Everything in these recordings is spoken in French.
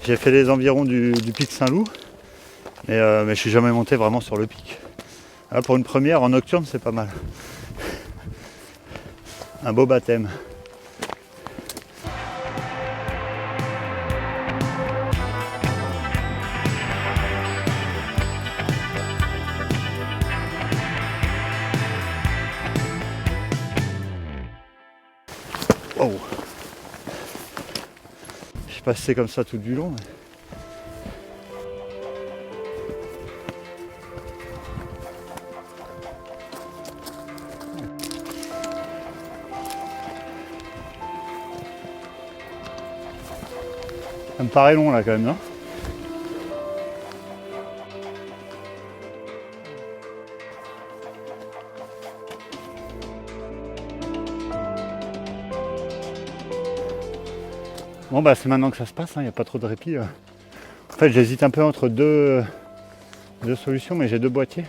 J'ai fait les environs du pic Saint-Loup, mais je suis jamais monté vraiment sur le pic. Là, pour une première en nocturne, c'est pas mal. Un beau baptême. Oh. Je suis passé comme ça tout du long. Mais... ça me paraît long là quand même, non? Bon bah c'est maintenant que ça se passe, il n'y a pas trop de répit. En fait j'hésite un peu entre deux solutions, mais j'ai deux boîtiers.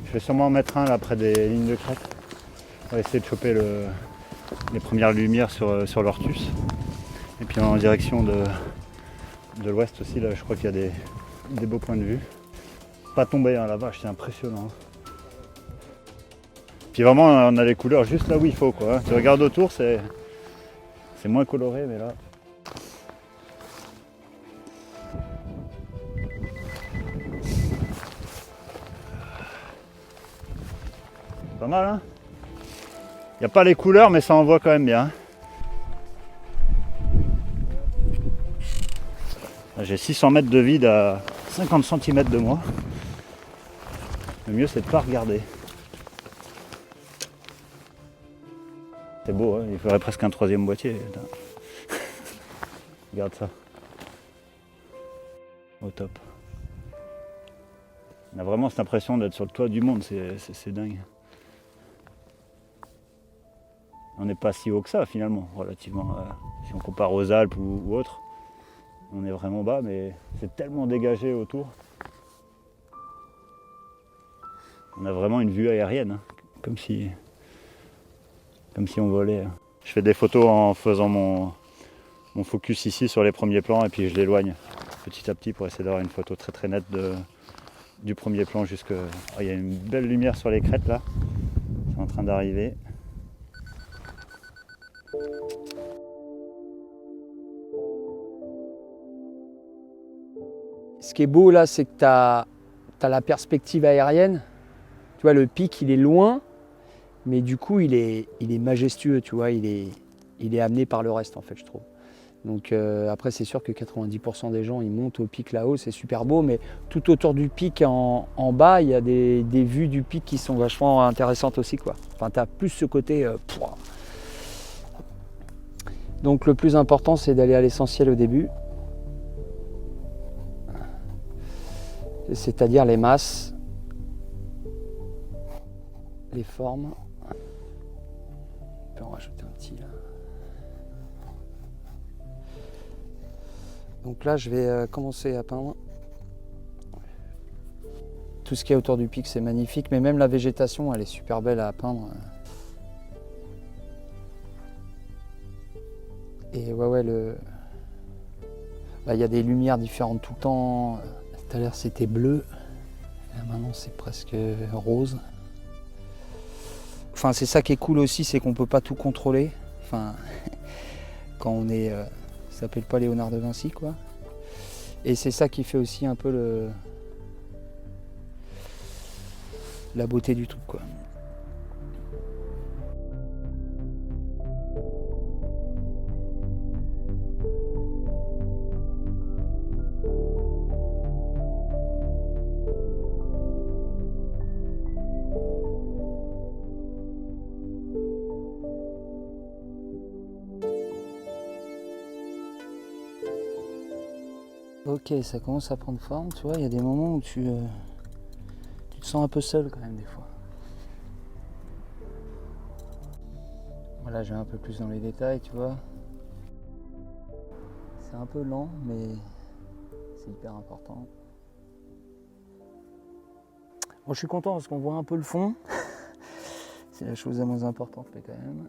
Je vais sûrement en mettre un là près des lignes de crête. On va essayer de choper les premières lumières sur l'Ortus. Et puis en direction de l'ouest aussi, là je crois qu'il y a des beaux points de vue. Pas tombé hein, la vache, c'est impressionnant. Puis vraiment on a les couleurs juste là où il faut quoi. Tu regardes autour, c'est moins coloré, mais là. Pas mal hein. Il n'y a pas les couleurs mais ça envoie quand même bien. J'ai 600 mètres de vide à 50 cm de moi. Le mieux c'est de ne pas regarder. C'est beau, hein, il faudrait presque un troisième boîtier. Regarde ça. Au top. On a vraiment cette impression d'être sur le toit du monde, c'est dingue. On n'est pas si haut que ça finalement, relativement. Si on compare aux Alpes ou autres, on est vraiment bas, mais c'est tellement dégagé autour. On a vraiment une vue aérienne, hein, comme si on volait. Je fais des photos en faisant mon focus ici sur les premiers plans et puis je l'éloigne petit à petit pour essayer d'avoir une photo très très nette du premier plan jusque... Oh, il y a une belle lumière sur les crêtes là, c'est en train d'arriver. Ce qui est beau là, c'est que tu as la perspective aérienne. Tu vois, le pic, il est loin, mais du coup, il est majestueux, tu vois, il est amené par le reste, en fait, je trouve. Donc après, c'est sûr que 90% des gens, ils montent au pic là-haut, c'est super beau, mais tout autour du pic, en bas, il y a des vues du pic qui sont vachement intéressantes aussi, quoi. Enfin, tu as plus ce côté... Donc le plus important, c'est d'aller à l'essentiel au début. C'est-à-dire les masses, les formes. On peut en rajouter un petit là. Donc là, je vais commencer à peindre. Tout ce qui est autour du pic, c'est magnifique, mais même la végétation, elle est super belle à peindre. Et ouais, il y a des lumières différentes tout le temps. Tout à l'heure c'était bleu, là, maintenant c'est presque rose. Enfin, c'est ça qui est cool aussi, c'est qu'on peut pas tout contrôler. Enfin, quand on est, ça s'appelle pas Léonard de Vinci quoi. Et c'est ça qui fait aussi un peu la beauté du truc quoi. Ok, ça commence à prendre forme, tu vois, il y a des moments où tu te sens un peu seul quand même des fois. Voilà, je vais un peu plus dans les détails, tu vois. C'est un peu lent, mais c'est hyper important. Bon, je suis content parce qu'on voit un peu le fond. C'est la chose la moins importante, mais quand même.